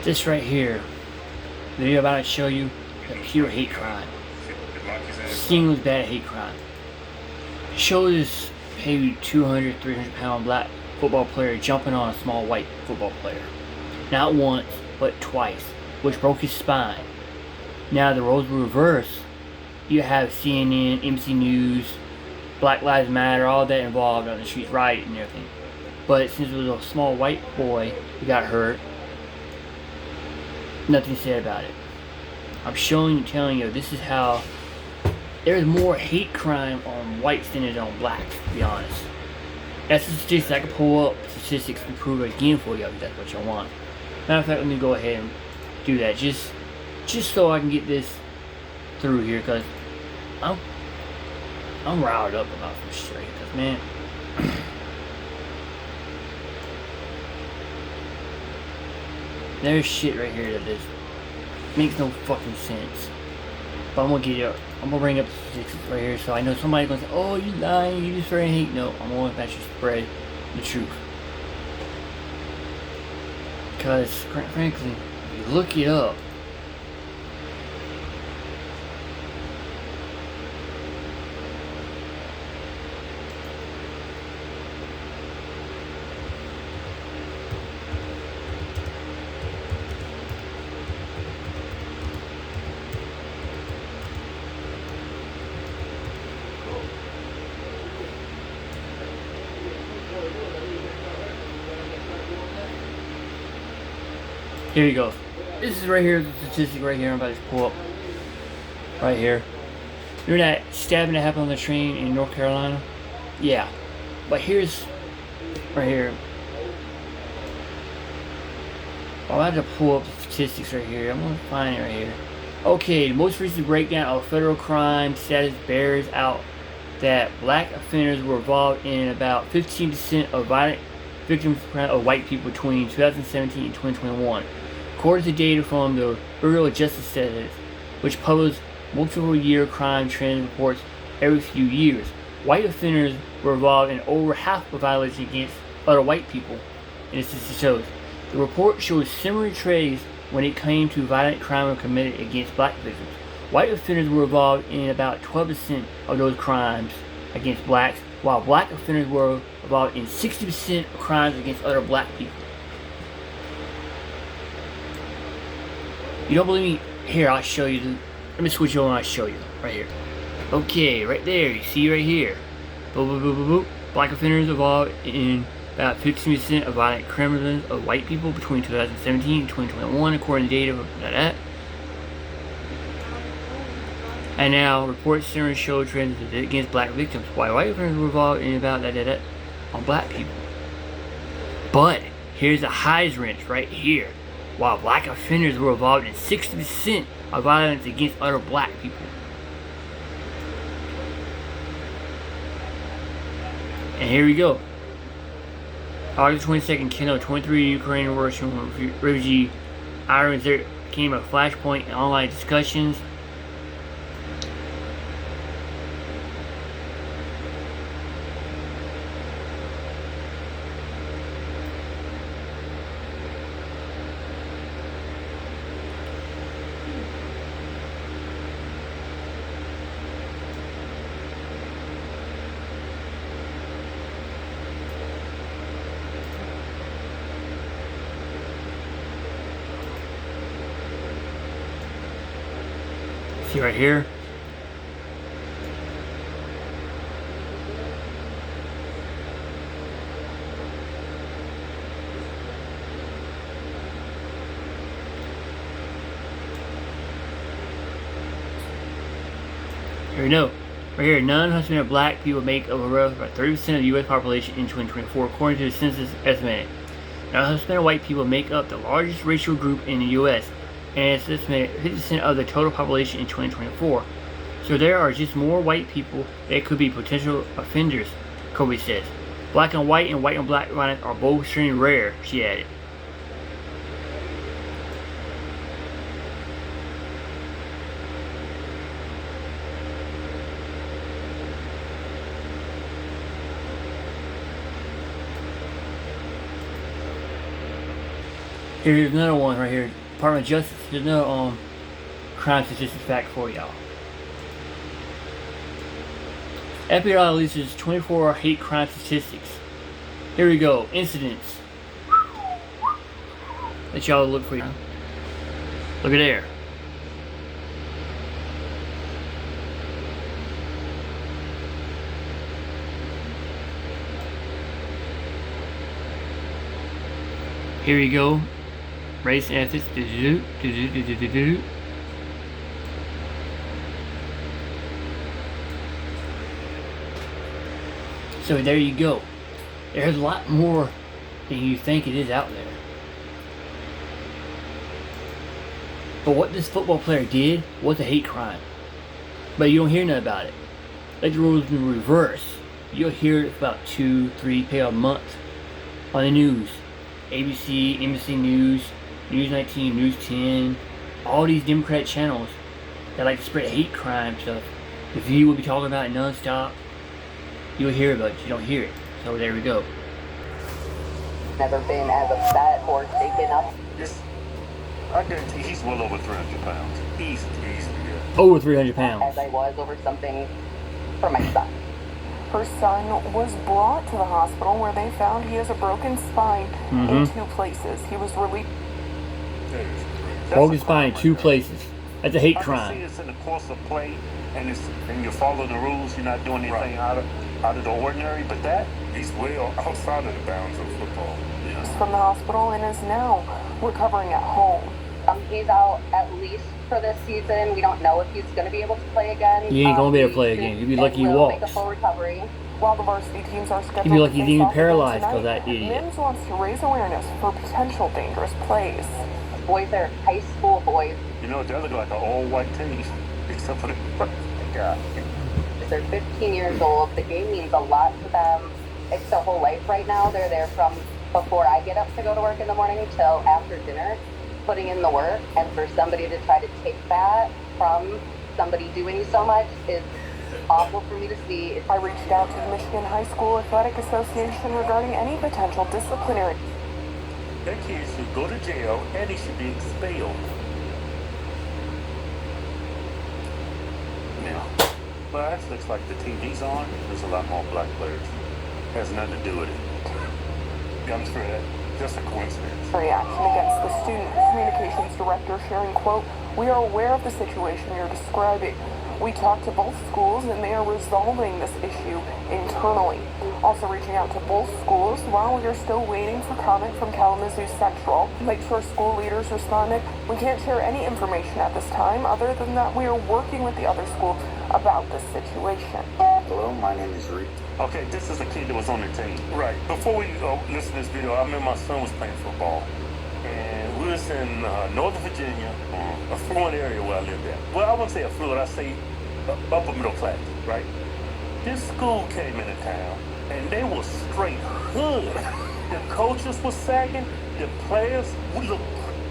This right here, the video I'm about to show you, is a pure hate crime. Seamless bad hate crime. Show this maybe 200, 300 pound black football player jumping on a small white football player. Not once, but twice, which broke his spine. Now the roles were reversed. You have CNN, NBC News, Black Lives Matter, all that involved on the streets rioting and everything. But since it was a small white boy who got hurt, nothing said about it. I'm showing you, telling you, this is how there's more hate crime on whites than there is on blacks, to be honest. That's the statistics. I can pull up statistics and prove it again for you if that's what you want. Matter of fact, let me go ahead and do that just so I can get this through here, because I'm riled up about some straight, because man, there's shit right here that just makes no fucking sense. But I'm gonna bring up the statistics right here, so I know somebody's gonna say, "Oh, you lying? You just spreading hate." No, I'm gonna actually spread the truth. Because frankly, if you look it up, here you go. This is right here, the statistic right here. I'm about to pull up right here. Remember that stabbing that happened on the train in North Carolina? Yeah. But here's right here. I'll have to pull up the statistics right here. I'm gonna find it right here. Okay, the most recent breakdown of federal crime status bears out that black offenders were involved in about 15% of violent victims of white people between 2017 and 2021. According to data from the Bureau of Justice Statistics, which publishes multiple-year crime trend reports every few years, white offenders were involved in over half of violations against other white people. And this shows. The report shows similar trends when it came to violent crime committed against black victims. White offenders were involved in about 12% of those crimes against blacks, while black offenders were involved in 60% of crimes against other black people. You don't believe me? Here, I'll show you. Let me switch over and I'll show you. Right here. Okay, right there. You see right here. Boop, boop, boop, boop, boop. Black offenders involved in about 15% of violent crimes of white people between 2017 and 2021, according to data of that. And now, reports similar show trends against black victims, while white offenders were involved in about on black people. But here's the highest range right here. While black offenders were involved in 60% of violence against other black people. And here we go. August 22nd, killed 23 Ukrainian Russian refugee Irons. There became a flashpoint in online discussions. See right here. Here we go. Right here, non-Hispanic black people make up about 30% of the U.S. population in 2024, according to the census estimate. Non-Hispanic white people make up the largest racial group in the U.S. and it's estimated 50% of the total population in 2024. So there are just more white people that could be potential offenders, Kobe says. Black and white and black violence are both extremely rare, she added. Here's another one right here. Department of Justice. Here's another crime statistics fact for y'all. FBI releases 24 hate crime statistics. Here we go. Incidents. Let y'all look for you. Look at there. Here we go. Race and ethics. So there you go. There's a lot more than you think it is out there. But what this football player did was a hate crime. But you don't hear nothing about it. Let the rules in reverse. You'll hear it for about 2-3 pay a month on the news. ABC, NBC News, News 19, News 10, all these Democrat channels that like to spread hate crime stuff. The View will be talking about it non-stop. You'll hear about it, you don't hear it. So there we go. Never been as upset or shaken up. Yes, I guarantee he's well over 300 pounds. Easily, yeah. Over 300 pounds. As I was over something for my son. Her son was brought to the hospital where they found he has a broken spine in 2 places. He was released. Broken spine in 2 places. That's a hate I crime. can see it's in the course of play, and you're following the rules. You're not doing anything out of the ordinary. But he's way outside of the bounds of football. Yeah. From the hospital and is now recovering at home. He's out at least for this season. We don't know if he's going to be able to play again. You ain't gonna be able to play again. You'd be lucky he will walks. make a full recovery. While the varsity teams are scheduled You'd be lucky to he's face even off paralyzed again because tonight, that idiot. Mims wants to raise awareness for potential dangerous plays. Boys are high school boys. You know, they look like an all-white team, except for the guy. They're 15 years old. The game means a lot to them. It's their whole life right now. They're there from before I get up to go to work in the morning till after dinner, putting in the work. And for somebody to try to take that from somebody doing so much is awful for me to see. I reached out to the Michigan High School Athletic Association regarding any potential disciplinary. That kid should go to jail and he should be expelled. Now, well, that looks like the team he's on, there's a lot more black players. Has nothing to do with it. I'm sure that just a coincidence. Reaction against the student communications director sharing, quote, "We are aware of the situation you're describing. We talked to both schools and they are resolving this issue internally." Also reaching out to both schools while we are still waiting for comment from Kalamazoo Central. Lakeshore school leaders responded, "We can't share any information at this time other than that we are working with the other school about this situation." Hello, my name is Reed. Okay, this is a kid that was on the team. Right. Before we listen to this video, I remember my son was playing football. And we was in Northern Virginia, a affluent area where I lived at. Well, I wouldn't say affluent, I say upper middle class, right? This school came into town, and they were straight hood. The coaches were sagging, the players,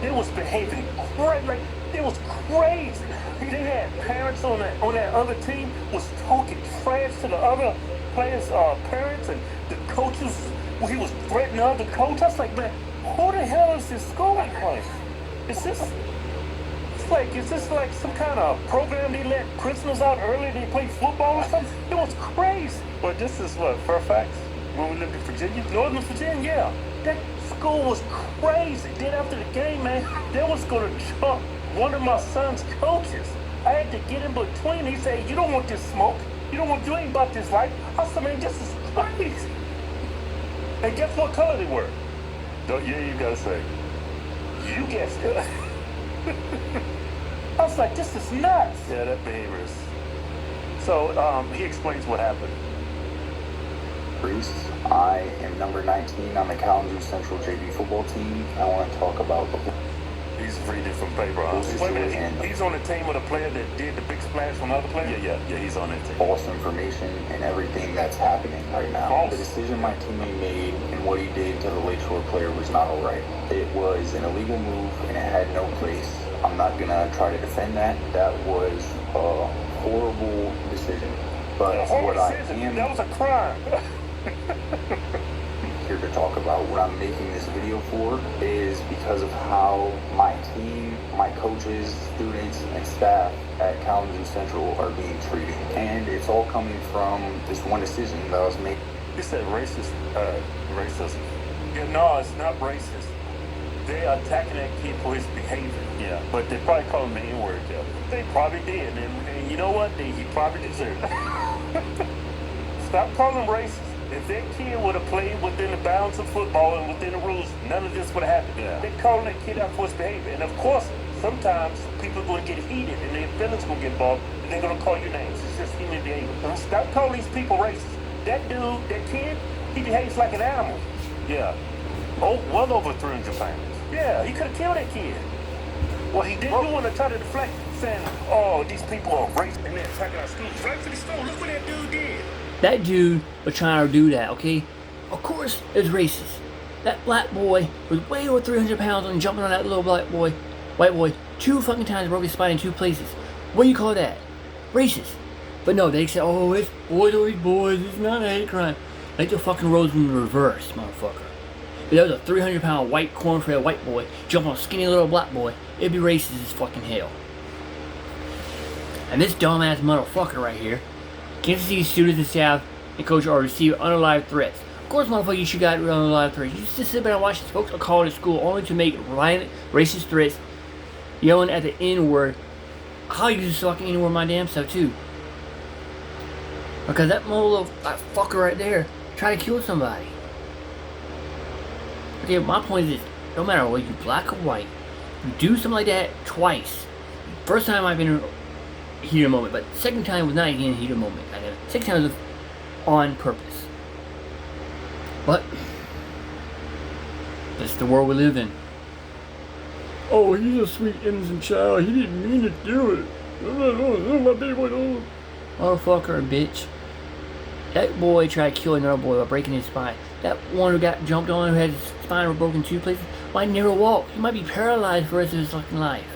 they was behaving crazy, like, it was crazy. They had parents on that other team was talking trash to the other players' parents, and the coaches, he was threatening the other coach. I was like, man, who the hell is this school like? Is this like some kind of program they let prisoners out early, they play football or something? It was crazy. But this is what, Fairfax? When we lived in Virginia? Northern Virginia, yeah. That school was crazy. Then after the game, man, they was gonna jump one of my son's coaches. I had to get in between. He said, "You don't want this smoke. You ain't about this life." I said, "Man, this is crazy." And guess what color they were? Yeah, you gotta say. You guessed it. I was like, this is nuts. Yeah, that behavior is. So he explains what happened. Reese, I am number 19 on the Kalamazoo Central JV football team. I want to talk about the... He's reading from paper. Wait a minute, he's on the team with a player that did the big splash from other players? Yeah, he's on that team. false information and everything that's happening right now. False. The decision my teammate made and what he did to the Lakeshore player was not all right. It was an illegal move and it had no place. I'm not going to try to defend that. That was a horrible decision. But what I am... That was a crime. here to talk about. What I'm making this video for is because of how my team, my coaches, students, and staff at Kalamazoo Central are being treated. And it's all coming from this one decision that was made. You said racist, racism. Yeah, no, it's not racist. They are attacking that kid for his behavior. Yeah, but they probably called him the N-word, though. They probably did, and you know what? He probably deserved it. Stop calling him racist. If that kid would have played within the bounds of football and within the rules, none of this would have happened. Yeah. They're calling that kid out for his behavior. And of course, sometimes people are going to get heated and their feelings going to get involved and they're going to call you names. It's just human behavior. Stop calling these people racist. That dude, that kid, he behaves like an animal. Yeah. Oh, well over 300 pounds. Yeah, he could have killed that kid. Well, he didn't want to try to deflect, saying, oh, these people are racist and they're attacking our schools. Right to the school. Look what that dude did. That dude was trying to do that, okay? Of course, it was racist. That black boy was way over 300 pounds and jumping on that little white boy 2 fucking times, broke his spine in 2 places. What do you call that? Racist. But no, they said, oh, it's boys always boys, it's not a hate crime. Like the fucking roles in reverse, motherfucker. If that was a 300-pound white corn-fed white boy jumping on a skinny little black boy, it'd be racist as fucking hell. And this dumbass motherfucker right here, Kansas City students and staff and coach are receiving unalive threats. Of course, motherfucker, you should got unalive threats. You just sit back and watch these folks are called at school only to make violent, racist threats, yelling at the N-word. I'll use this fucking N-word my damn self too. Because that little fucker right there tried to kill somebody. Okay, my point is this: no matter whether you black or white, you do something like that twice. First time I've been in a heated moment, but second time was not again a heated moment. Second time was on purpose. But that's the world we live in. Oh, he's a sweet innocent child. He didn't mean to do it. Oh, my baby boy. Oh. Motherfucker, bitch. That boy tried to kill another boy by breaking his spine. That one who got jumped on, who had his spine broken 2 places, might never walk. He might be paralyzed for the rest of his fucking life.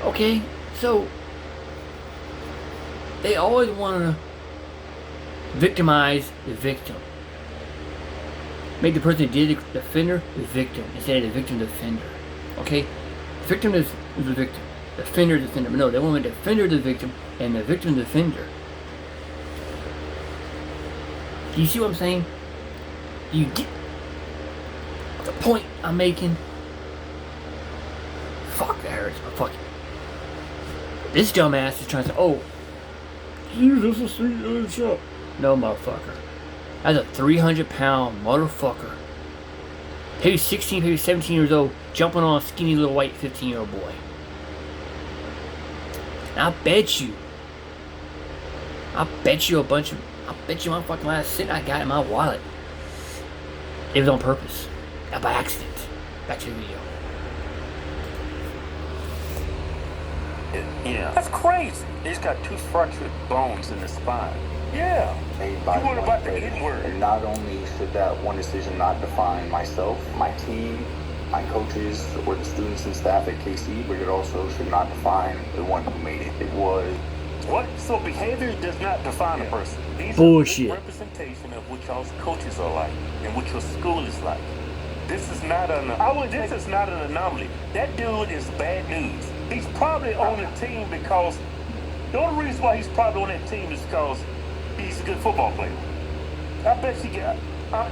Okay, so they always want to victimize the victim. Make the person who did the offender the victim instead of the victim the offender. Okay? The victim is the victim. The offender is the offender. But no, they want to make the offender the victim and the victim the offender. Do you see what I'm saying? Do you get the point I'm making? Fuck, that hurts. But fuck it. This dumbass is trying to say, oh, Jesus, a sweet shot. No, motherfucker. That's a 300-pound motherfucker. Maybe 16, maybe 17 years old, jumping on a skinny little white 15-year-old boy. And I bet you my fucking last cent I got in my wallet. It was on purpose. Not by accident. Back to the video. Yeah. That's crazy. He's got 2 fractured bones in his spine. Yeah. Made by You want one about the coach. N-word. And not only should that one decision not define myself, my team, my coaches, or the students and staff at KC, but it also should not define the one who made it. It was. What? So behavior does not define a person. These Bullshit. are a representation of what y'all's coaches are like and what your school is like. This is not an anomaly. That dude is bad news. He's probably on the team because the only reason why he's probably on that team is because he's a good football player. I bet you got.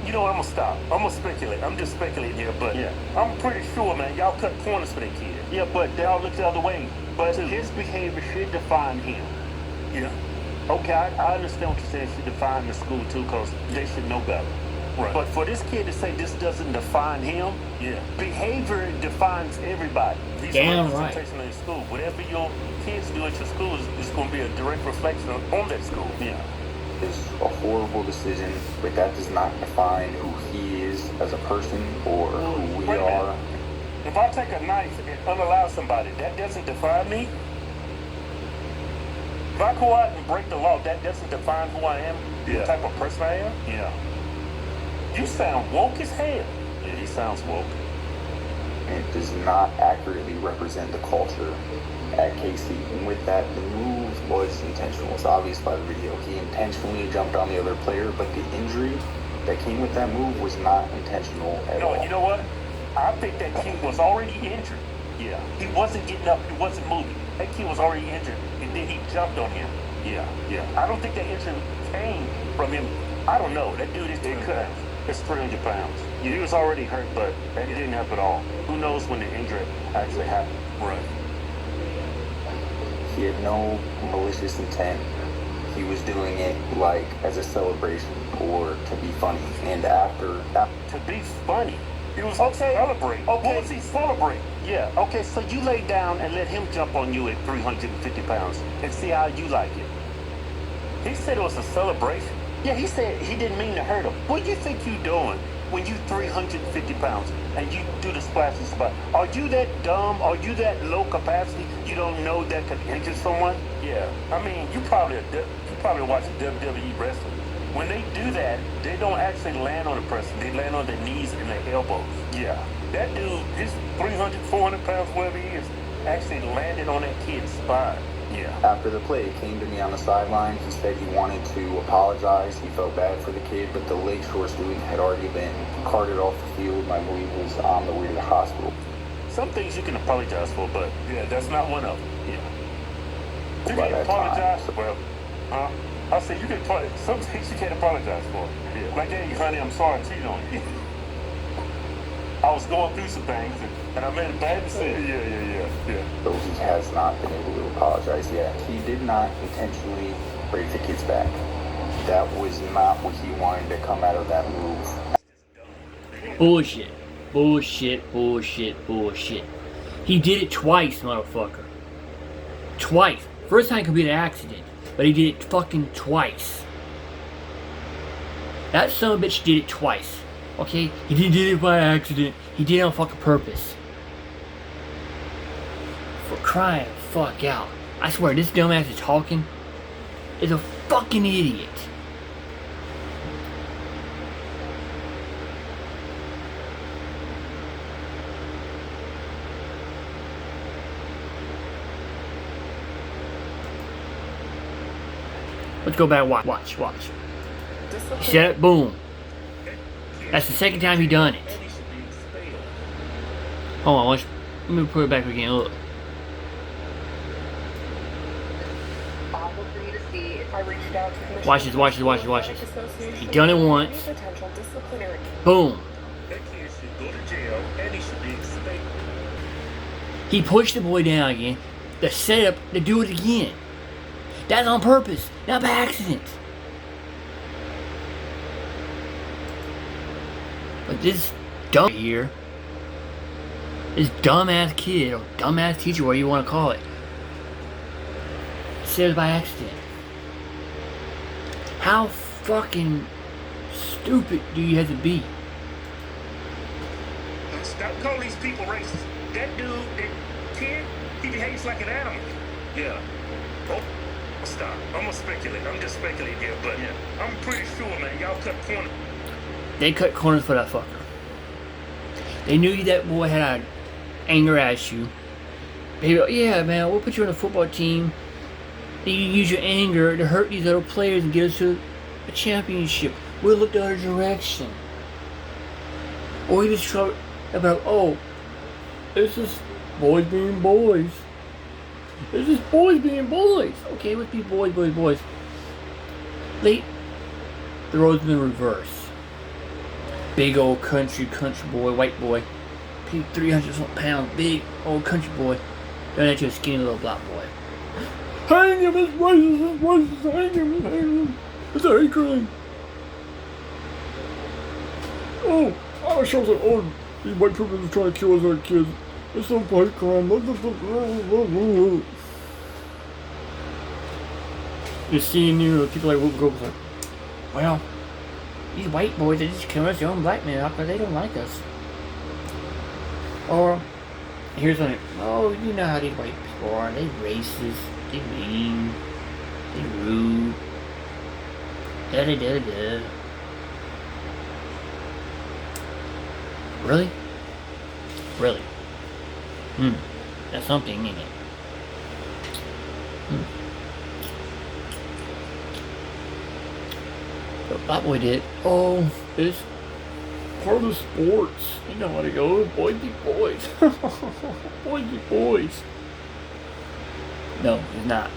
You know what? I'm gonna stop. I'm gonna speculate. I'm just speculating here, but I'm pretty sure, man, y'all cut corners for that kid. Yeah, but they all look the other way. But his behavior should define him. Yeah. Okay, I understand what you're saying. It should define the school too, because they should know better. Right. But for this kid to say this doesn't define him, behavior defines everybody. These Damn are right. representation of your school. Whatever your kids do at your school is going to be a direct reflection on that school. Yeah. Is a horrible decision, but that does not define who he is as a person or who we Wait a are. minute. If I take a knife and unallow somebody, that doesn't define me? If I go out and break the law, that doesn't define who I am, the type of person I am? Yeah. You sound woke as hell. Yeah, he sounds woke. And it does not accurately represent the culture at KC. And with that, the move was intentional. It's obvious by the video. He intentionally jumped on the other player, but the injury that came with that move was not intentional at all. No, you know what? I think that kid was already injured. Yeah. He wasn't getting up. He wasn't moving. That kid was already injured, and then he jumped on him. Yeah. I don't think that injury came from him. I don't know. That dude is too cut. It's 300 pounds. He was already hurt, but it didn't happen at all. Who knows when the injury actually happened? Right. He had no malicious intent. He was doing it like as a celebration or to be funny. And after To be funny. He was celebrating. What was he celebrating? Yeah. Okay, so you lay down and let him jump on you at 350 pounds and see how you like it. He said it was a celebration. Yeah, he said he didn't mean to hurt him. What do you think you doing when you 350 pounds and you do the splash and spot? Are you that dumb? Are you that low capacity? You don't know that could injure someone? Yeah. I mean, you probably watch WWE wrestling. When they do that, they don't actually land on the person. They land on their knees and their elbows. Yeah. That dude, his 300, 400 pounds, whatever he is, actually landed on that kid's spine. Yeah. After the play, he came to me on the sideline. He said he wanted to apologize. He felt bad for the kid, but the Lakeshore student had already been carted off the field. I believe was on the way to the hospital. Some things you can apologize for, but yeah, that's not one of them. Yeah. You By can that apologize. time, Well, I said you can apologize. Some things you can't apologize for. Yeah. Like, hey, honey, I'm sorry I cheated on you. I was going through some things, and I made a bad decision. Yeah. Though he has not been able to apologize yet. He did not intentionally break the kid's back. That was not what he wanted to come out of that move. Bullshit. He did it twice, motherfucker. Twice. First time could be an accident, but he did it fucking twice. That son of a bitch did it twice. Okay? He didn't do it by accident. He did it on fucking purpose. For crying the fuck out. I swear, this dumbass is talking is a fucking idiot. Let's go back and watch. He said it, boom. That's the second time he done it. Hold on, let me put it back again. Look. Watch this. He done it once. Boom. He pushed the boy down again. The setup to do it again. That's on purpose, not by accident. But this dumb here, this dumbass kid or dumbass teacher, whatever you want to call it, said it by accident. How fucking stupid do you have to be? Stop calling these people racist. That dude, that kid, he behaves like an animal. Yeah. Oh, stop. I'm gonna speculate. I'm just speculating here, but yeah, I'm pretty sure, man, y'all cut corners. They cut corners for that fucker. They knew that boy had an anger issue. They go, yeah, man, we'll put you on a football team. You use your anger to hurt these other players and get us to a championship. We'll look the other direction. Or he was trying about, oh, this is boys being boys. This is boys being boys. Okay, let's be boys. Late, the role's been reversed. Big old country boy, white boy, 300 pounds, big old country boy, done that to a skinny little black boy. Hang him, it's racist, hang him. It's a hate crime. Oh, I was so like, these white people are trying to kill us, our kids. It's a hate crime. You're seeing, people like Whoop Goes like, well, these white boys, they just kill us, their own black men out because they don't like us. Or, here's one, oh, you know how these white people are. They racist, they mean, they rude. Da. Really? That's something, ain't it? That boy did. Oh, it's part of the sports. You know how to go. Boys be boys. Boys be boys. No, he's not.